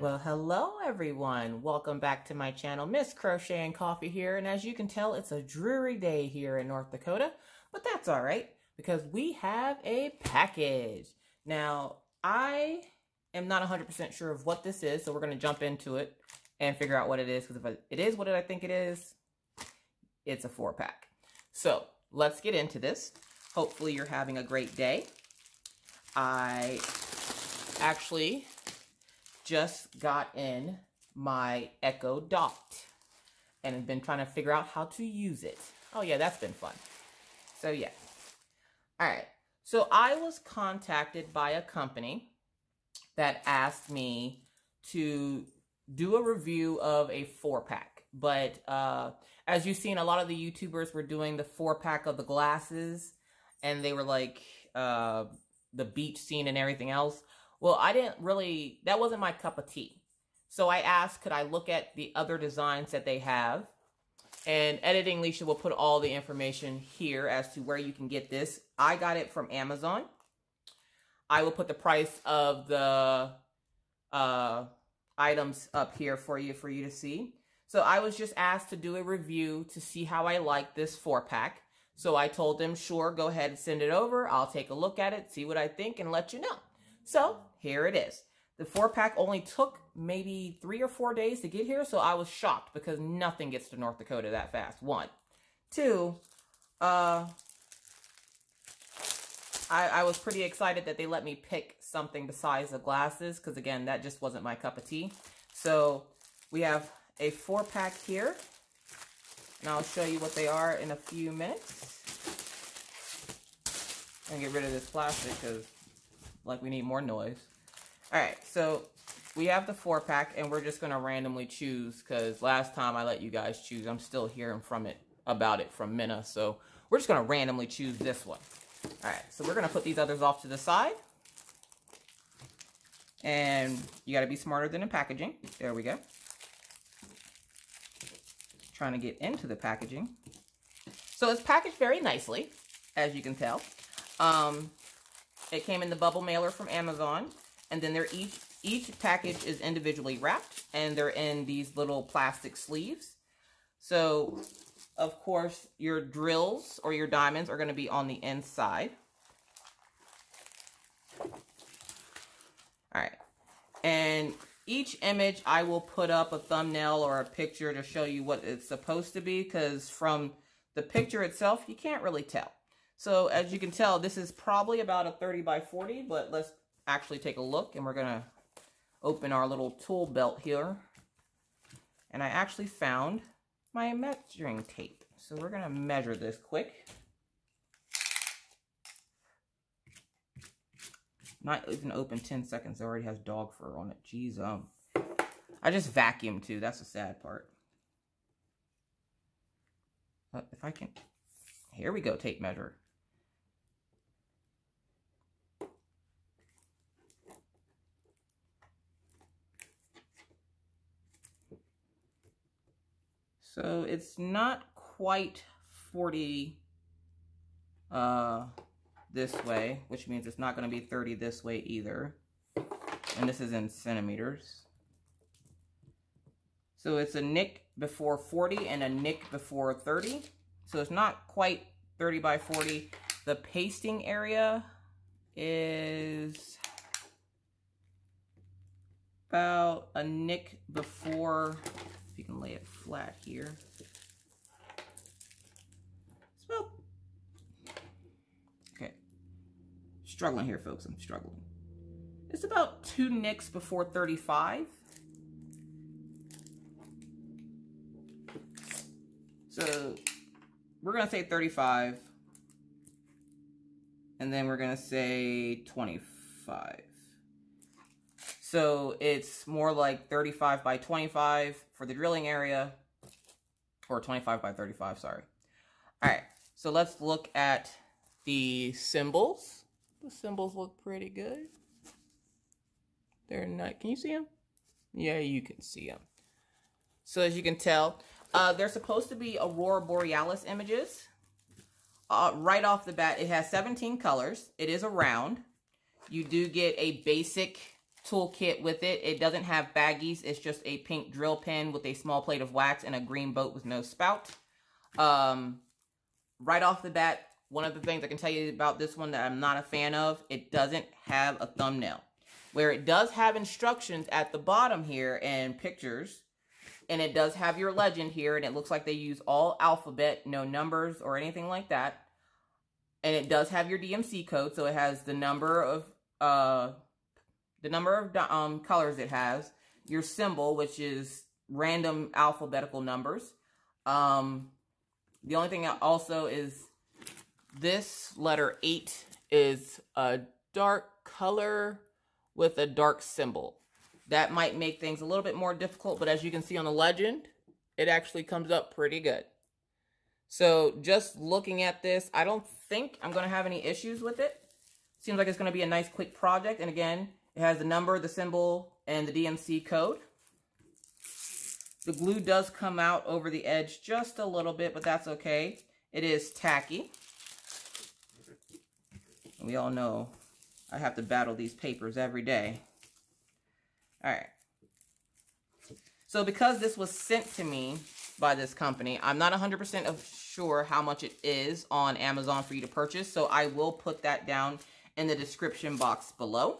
Well, hello everyone. Welcome back to my channel. Miss Crochet and Coffee here. And as you can tell, it's a dreary day here in North Dakota, but that's all right because we have a package. Now, I am not 100% sure of what this is, so we're going to jump into it and figure out what it is, because if it is what I think it is, it's a 4-pack. So let's get into this. Hopefully you're having a great day. I actually just got in my Echo Dot and have been trying to figure out how to use it. Oh yeah, that's been fun. So yeah. All right. So I was contacted by a company that asked me to do a review of a 4-pack. But as you've seen, a lot of the YouTubers were doing the 4-pack of the glasses, and they were like the beach scene and everything else. Well, that wasn't my cup of tea. So I asked, could I look at the other designs that they have? And Editing Leisha will put all the information here as to where you can get this. I got it from Amazon. I will put the price of the items up here for you to see. So I was just asked to do a review to see how I like this 4-pack. So I told them, sure, go ahead and send it over. I'll take a look at it, see what I think, and let you know. So here it is. The 4-pack only took maybe 3 or 4 days to get here, so I was shocked because nothing gets to North Dakota that fast. 1. 2, I was pretty excited that they let me pick something besides the glasses, because again, that just wasn't my cup of tea. So we have a 4-pack here, and I'll show you what they are in a few minutes. I'm gonna get rid of this plastic because like we need more noise. All right, so we have the 4-pack, and we're just gonna randomly choose because last time I let you guys choose. I'm still hearing about it from Minna, so we're just gonna randomly choose this one. All right, so we're gonna put these others off to the side, and you gotta be smarter than in packaging. There we go. Trying to get into the packaging. So it's packaged very nicely, as you can tell. It came in the bubble mailer from Amazon, and then each package is individually wrapped, and they're in these little plastic sleeves. So, of course, your drills or your diamonds are going to be on the inside. All right. And each image, I will put up a thumbnail or a picture to show you what it's supposed to be, because from the picture itself, you can't really tell. So as you can tell, this is probably about a 30 by 40, but let's actually take a look, and we're gonna open our little tool belt here. And I actually found my measuring tape. So we're gonna measure this quick. Not even open 10 seconds, it already has dog fur on it. Jeez, I just vacuumed too, that's the sad part. If I can, here we go, tape measure. So it's not quite 40 this way, which means it's not going to be 30 this way either. And this is in centimeters. So it's a nick before 40 and a nick before 30. So it's not quite 30 by 40. The pasting area is about a nick before, if you can lay it flat here. It's about, okay, struggling here, folks, I'm struggling. It's about 2 nicks before 35. So we're gonna say 35, and then we're gonna say 25. So it's more like 35 by 25 for the drilling area, or 25 by 35, sorry. All right, so let's look at the symbols. The symbols look pretty good. They're not, can you see them? Yeah, you can see them. So as you can tell, they're supposed to be Aurora Borealis images. Right off the bat, it has 17 colors. It is a round. You do get a basic toolkit with it. It doesn't have baggies. It's just a pink drill pen with a small plate of wax and a green boat with no spout. Right off the bat, one of the things I can tell you about this one that I'm not a fan of, it doesn't have a thumbnail. Where it does have instructions at the bottom here and pictures, and it does have your legend here, and it looks like they use all alphabet, no numbers or anything like that. And it does have your DMC code, so it has the number of colors it has, your symbol, which is random alphabetical numbers. The only thing also is this letter 8 is a dark color with a dark symbol. That might make things a little bit more difficult, but as you can see on the legend, it actually comes up pretty good. So just looking at this, I don't think I'm going to have any issues with it. Seems like it's going to be a nice quick project. And again, it has the number, the symbol, and the DMC code. The glue does come out over the edge just a little bit, but that's okay. It is tacky. We all know I have to battle these papers every day. All right. So because this was sent to me by this company, I'm not 100% sure how much it is on Amazon for you to purchase. So I will put that down in the description box below.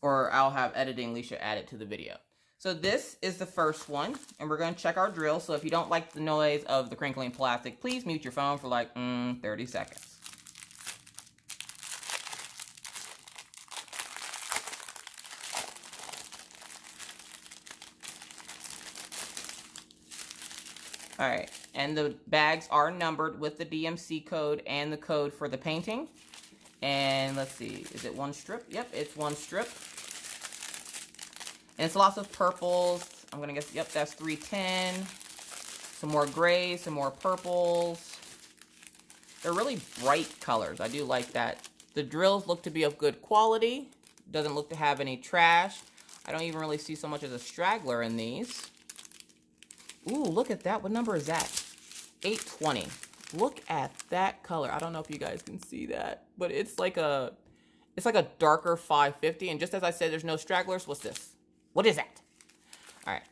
Or I'll have editing Leisha add it to the video. So this is the first one, and we're going to check our drill. So if you don't like the noise of the crinkling plastic, please mute your phone for like 30 seconds. All right, and the bags are numbered with the DMC code and the code for the painting. And let's see, is it one strip? Yep, it's one strip. And it's lots of purples. I'm gonna guess, yep, that's 310. Some more grays, some more purples. They're really bright colors. I do like that. The drills look to be of good quality. Doesn't look to have any trash. I don't even really see so much as a straggler in these. Ooh, look at that. What number is that? 820. Look at that color. I don't know if you guys can see that, but it's like a darker 550. And just as I said, there's no stragglers. What's this? What is that? All right.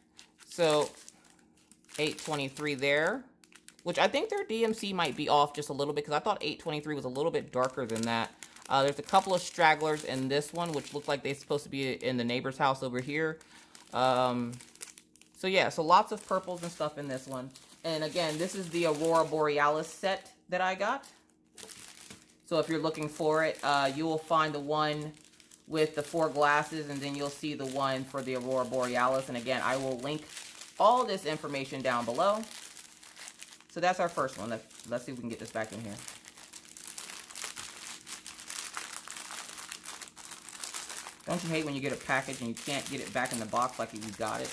So 823 there, which I think their DMC might be off just a little bit because I thought 823 was a little bit darker than that. There's a couple of stragglers in this one, which look like they're supposed to be in the neighbor's house over here. So yeah, so lots of purples and stuff in this one. And again, this is the Aurora Borealis set that I got. So if you're looking for it, you will find the one with the 4 glasses, and then you'll see the one for the Aurora Borealis. And again, I will link all this information down below. So that's our first one. Let's see if we can get this back in here. Don't you hate when you get a package and you can't get it back in the box like you got it?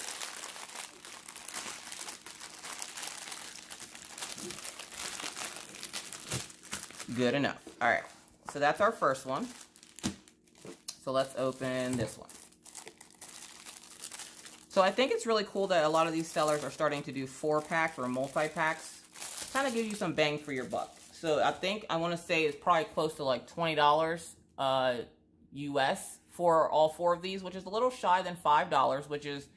Good enough. All right, so that's our first one. So let's open this one. So I think it's really cool that a lot of these sellers are starting to do 4-packs or multi-packs. Kind of gives you some bang for your buck. So I want to say it's probably close to like $20 US for all 4 of these, which is a little shy than $5, which is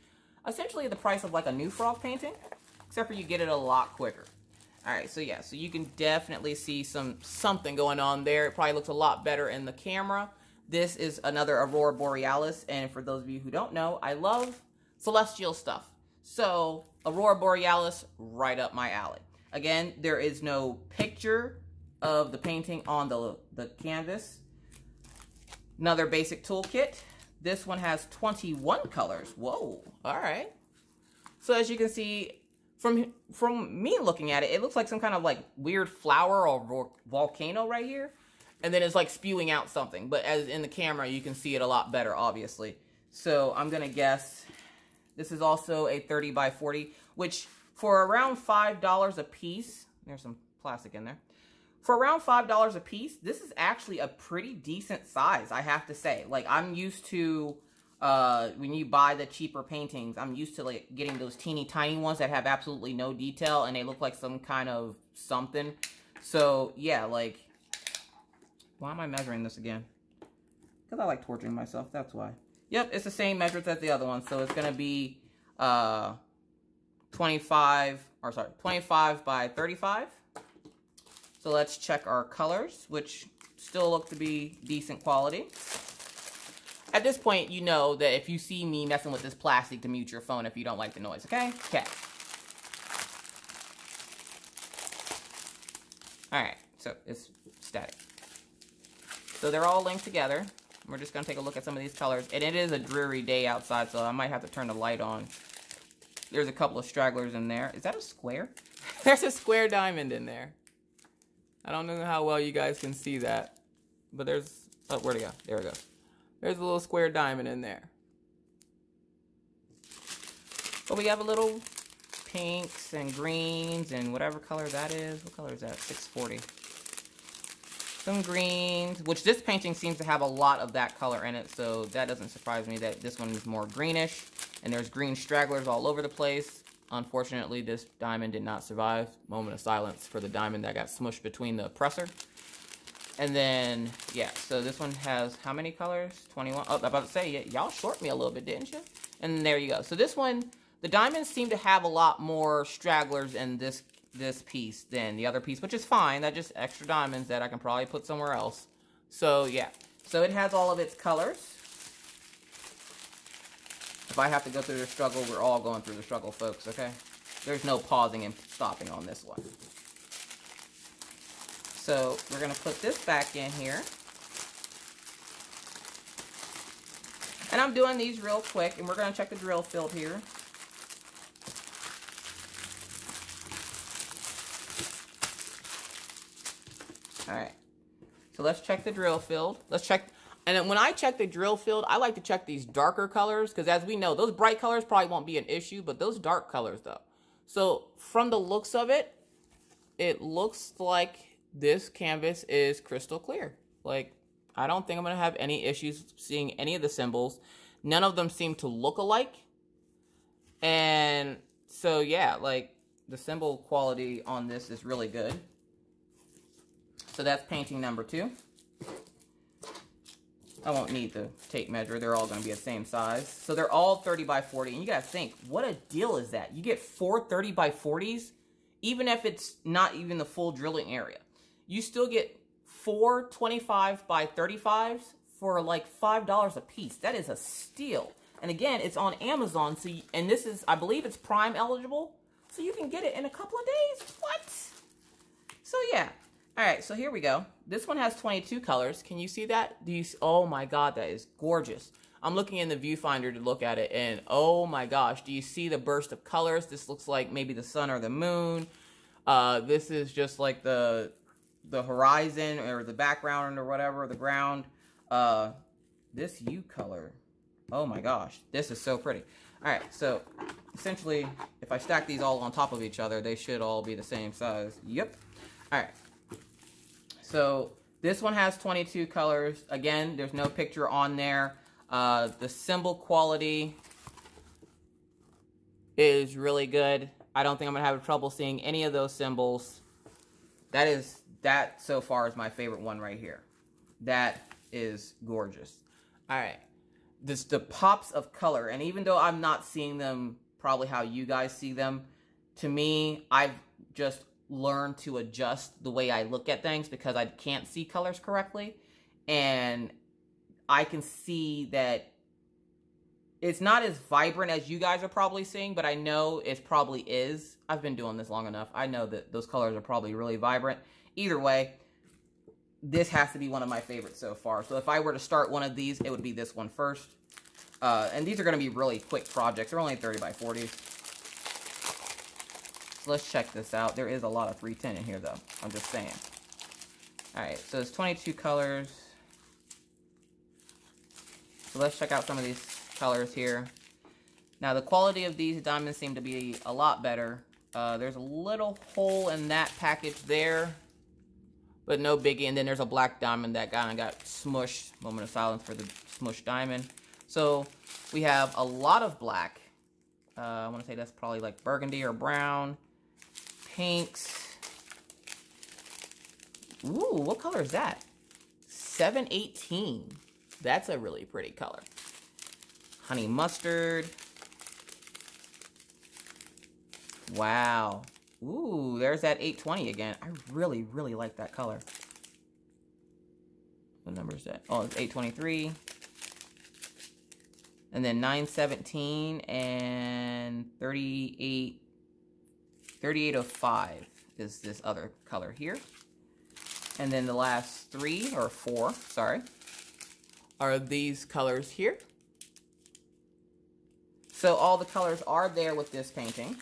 essentially the price of like a new frog painting, except for you get it a lot quicker. All right, so yeah, so you can definitely see something going on there. It probably looks a lot better in the camera. This is another Aurora Borealis, and for those of you who don't know, I love celestial stuff. So Aurora Borealis, right up my alley. Again, there is no picture of the painting on the canvas. Another basic toolkit. This one has 21 colors. Whoa, all right. So as you can see, from me looking at it, it looks like some kind of like weird flower or volcano right here. And then it's like spewing out something. But as in the camera, you can see it a lot better, obviously. So I'm going to guess this is also a 30 by 40, which for around $5 a piece, there's some plastic in there. For around $5 a piece, this is actually a pretty decent size, I have to say. Like, I'm used to, when you buy the cheaper paintings, I'm used to like getting those teeny tiny ones that have absolutely no detail and they look like some kind of something. So, yeah, like, why am I measuring this again? because I like torturing myself. That's why. Yep, it's the same measurements as the other one. So it's going to be 25 by 35. So let's check our colors, which still look to be decent quality. At this point, you know that if you see me messing with this plastic, to mute your phone if you don't like the noise, okay? Okay. Alright, so it's static. So they're all linked together. We're just going to take a look at some of these colors. And it is a dreary day outside, so I might have to turn the light on. There's a couple of stragglers in there. Is that a square? There's a square diamond in there. I don't know how well you guys can see that. But there's... Oh, where'd it go? There it goes. There's a little square diamond in there. But we have a little pinks and greens and whatever color that is. What color is that? 640. Some greens, which this painting seems to have a lot of that color in it, so that doesn't surprise me that this one is more greenish. And there's green stragglers all over the place. Unfortunately, this diamond did not survive. Moment of silence for the diamond that got smushed between the presser. And then, yeah, so this one has how many colors? 21. Oh, I'm about to say, y'all short me a little bit, didn't you? And there you go. So this one, the diamonds seem to have a lot more stragglers in this piece than the other piece, which is fine. That's just extra diamonds that I can probably put somewhere else. So, yeah. So it has all of its colors. If I have to go through the struggle, we're all going through the struggle, folks, okay? There's no pausing and stopping on this one. So we're going to put this back in here. And I'm doing these real quick, and we're going to check the drill field here. Alright, so let's check the drill field. Let's check, and then when I check the drill field, I like to check these darker colors, because as we know, those bright colors probably won't be an issue, but those dark colors though. So from the looks of it, it looks like this canvas is crystal clear. Like, I don't think I'm going to have any issues seeing any of the symbols. None of them seem to look alike. And so, yeah, like, the symbol quality on this is really good. So that's painting number 2. I won't need the tape measure. They're all going to be the same size. So they're all 30 by 40. And you got to think, what a deal is that? You get 4 30 by 40s, even if it's not even the full drilling area. You still get 4 25 by 35s for like $5 a piece. That is a steal. And again, it's on Amazon. So and this is, I believe it's Prime eligible. So you can get it in a couple of days. What? So yeah. All right, so here we go. This one has 22 colors. Can you see that? Do you? Oh my God, that is gorgeous. I'm looking in the viewfinder to look at it, and oh my gosh, do you see the burst of colors? This looks like maybe the sun or the moon. This is just like the horizon or the background or whatever, the ground. This hue color, oh my gosh, this is so pretty. All right, so essentially, if I stack these all on top of each other, they should all be the same size. Yep. All right. So this one has 22 colors. Again, there's no picture on there. The symbol quality is really good. I don't think I'm going to have trouble seeing any of those symbols. That so far is my favorite one right here. That is gorgeous. All right. The pops of color, and even though I'm not seeing them probably how you guys see them, to me, I've just learn to adjust the way I look at things because I can't see colors correctly. And I can see that it's not as vibrant as you guys are probably seeing, but I know it probably is. I've been doing this long enough. I know that those colors are probably really vibrant. Either way, this has to be one of my favorites so far. So if I were to start one of these, it would be this one first. And these are going to be really quick projects. They're only 30 by 40s. So let's check this out. There is a lot of 310 in here, though. I'm just saying. All right, so it's 22 colors. So let's check out some of these colors here. Now, the quality of these diamonds seem to be a lot better. There's a little hole in that package there, but no biggie. And then there's a black diamond that kind of got smushed. Moment of silence for the smushed diamond. So we have a lot of black. I want to say that's probably like burgundy or brown. Pinks. Ooh, what color is that? 718. That's a really pretty color. Honey mustard. Wow. Ooh, there's that 820 again. I really, really like that color. What number is that? Oh, it's 823. And then 917 and 3805 is this other color here. And then the last three, or four, sorry, are these colors here. So all the colors are there with this painting.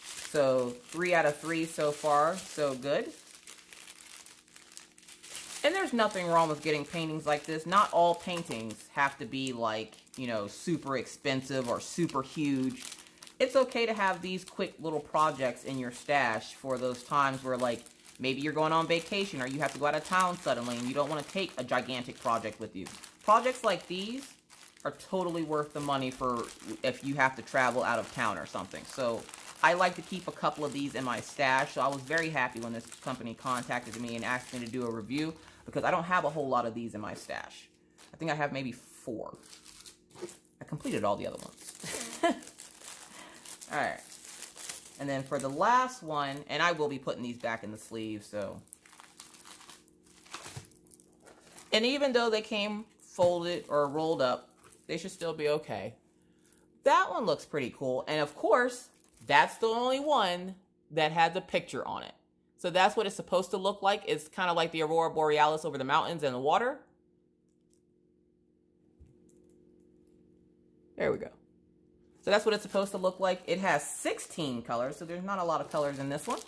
So 3 out of 3 so far, so good. And there's nothing wrong with getting paintings like this. Not all paintings have to be like, you know, super expensive or super huge. It's okay to have these quick little projects in your stash for those times where, like, maybe you're going on vacation or you have to go out of town suddenly and you don't want to take a gigantic project with you. Projects like these are totally worth the money for if you have to travel out of town or something. So I like to keep a couple of these in my stash. So I was very happy when this company contacted me and asked me to do a review, because I don't have a whole lot of these in my stash. I think I have maybe 4. I completed all the other ones. All right. And then for the last one, and I will be putting these back in the sleeve, so. And even though they came folded or rolled up, they should still be okay. That one looks pretty cool. And of course, that's the only one that had the picture on it. So that's what it's supposed to look like. It's kind of like the Aurora Borealis over the mountains and the water. There we go. So that's what it's supposed to look like. It has 16 colors, so there's not a lot of colors in this one.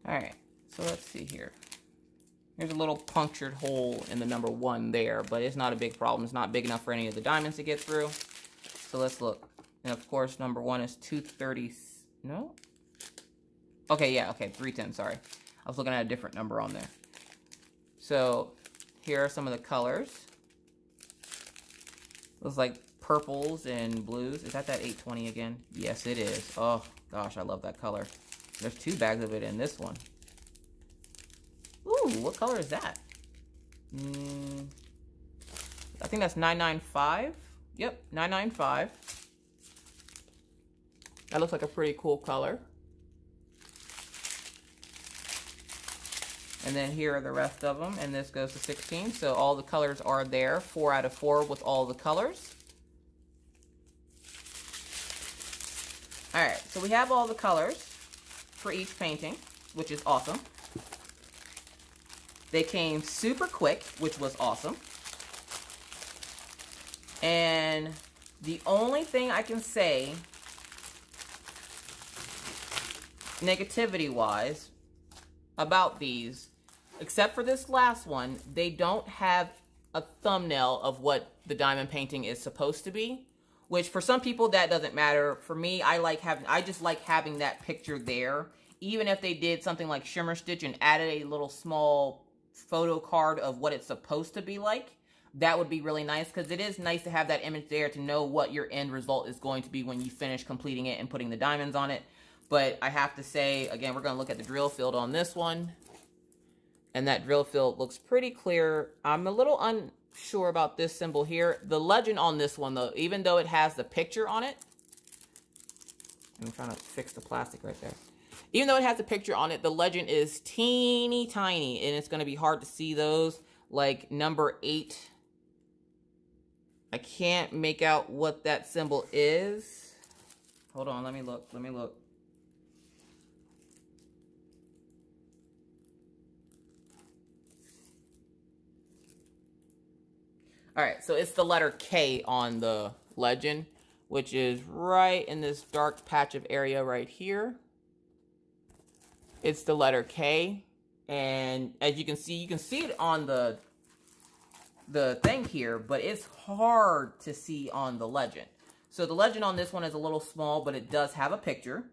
All right, so let's see here. Here's a little punctured hole in the number 1 there, but it's not a big problem. It's not big enough for any of the diamonds to get through. So let's look. And of course, number 1 is 230. No? Okay, yeah, okay, 310, sorry. I was looking at a different number on there. So here are some of the colors. Looks like purples and blues. Is that 820 again? Yes, it is. Oh, gosh, I love that color. There's 2 bags of it in this one. Ooh, what color is that? I think that's 995. Yep, 995. That looks like a pretty cool color. And then here are the rest of them, and this goes to 16. So all the colors are there, 4 out of 4 with all the colors. All right, so we have all the colors for each painting, which is awesome. They came super quick, which was awesome. And the only thing I can say, negativity-wise, about these, except for this last one, they don't have a thumbnail of what the diamond painting is supposed to be, which for some people that doesn't matter. For me, I just like having that picture there. Even if they did something like shimmer stitch and added a little small photo card of what it's supposed to be like, that would be really nice, because it is nice to have that image there to know what your end result is going to be when you finish completing it and putting the diamonds on it. But I have to say, again, we're going to look at the drill field on this one. And that drill field looks pretty clear. I'm a little unsure about this symbol here. The legend on this one, though, even though it has the picture on it. I'm trying to fix the plastic right there. Even though it has a picture on it, the legend is teeny tiny. And it's going to be hard to see those. Like number 8. I can't make out what that symbol is. Hold on, let me look. All right, so it's the letter K on the legend, which is right in this dark patch of area right here. It's the letter K, and as you can see it on the thing here, but it's hard to see on the legend. So the legend on this one is a little small, but it does have a picture,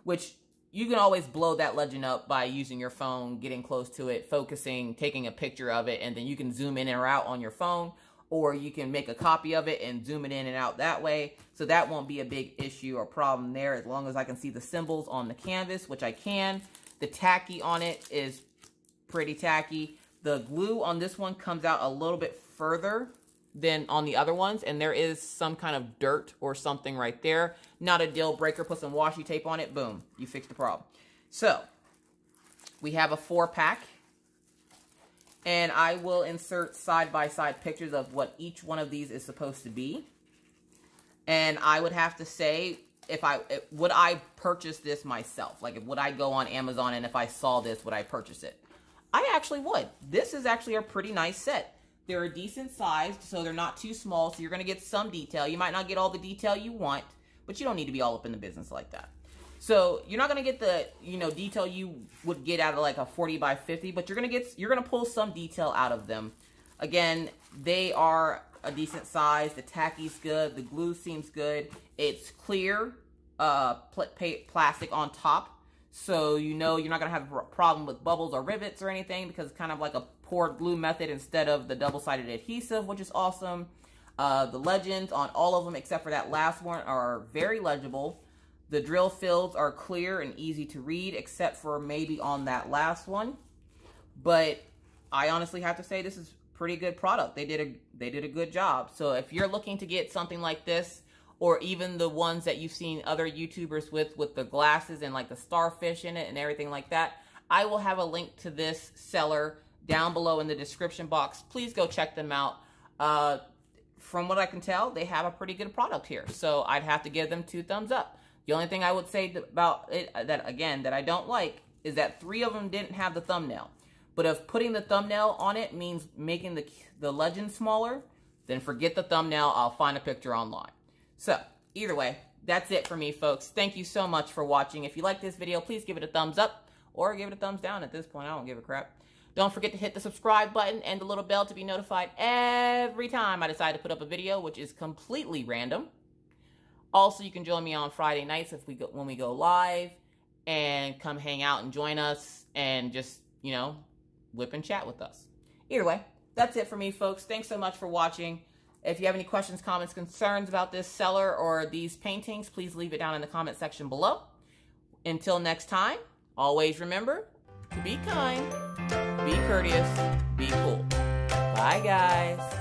which you can always blow that legend up by using your phone, getting close to it, focusing, taking a picture of it, and then you can zoom in or out on your phone. or you can make a copy of it and zoom it in and out that way. So that won't be a big issue or problem there, as long as I can see the symbols on the canvas, which I can. The tacky on it is pretty tacky. The glue on this one comes out a little bit further than on the other ones, and there is some kind of dirt or something right there. Not a deal breaker. Put some washi tape on it. Boom. You fixed the problem. So we have a 4-pack. And I will insert side-by-side pictures of what each one of these is supposed to be. And I would have to say, would I purchase this myself? Like, would I go on Amazon, and if I saw this, would I purchase it? I actually would. This is actually a pretty nice set. They're a decent size, so they're not too small, so you're going to get some detail. You might not get all the detail you want, but you don't need to be all up in the business like that. So you're not going to get the, detail you would get out of like a 40 by 50, but you're going to pull some detail out of them. Again, they are a decent size. The tacky's good. The glue seems good. It's clear plastic on top. So you're not going to have a problem with bubbles or rivets or anything, because it's kind of like a poured glue method instead of the double-sided adhesive, which is awesome. The legends on all of them except for that last one are very legible. The drill fields are clear and easy to read, except for maybe on that last one. But I honestly have to say this is a pretty good product. They did a good job. So if you're looking to get something like this, or even the ones that you've seen other YouTubers with the glasses and like the starfish in it and everything like that, I will have a link to this seller down below in the description box. Please go check them out. From what I can tell, they have a pretty good product here. So I'd have to give them 2 thumbs up. The only thing I would say about it, that I don't like, is that 3 of them didn't have the thumbnail. But if putting the thumbnail on it means making the legend smaller, then forget the thumbnail. I'll find a picture online. So, either way, that's it for me, folks. Thank you so much for watching. If you like this video, please give it a thumbs up, or give it a thumbs down. At this point, I don't give a crap. Don't forget to hit the subscribe button and the little bell to be notified every time I decide to put up a video, which is completely random. Also, you can join me on Friday nights when we go live, and come hang out and join us and just, whip and chat with us. Either way, that's it for me, folks. Thanks so much for watching. If you have any questions, comments, concerns about this seller or these paintings, please leave it down in the comment section below. Until next time, always remember to be kind, be courteous, be cool. Bye, guys.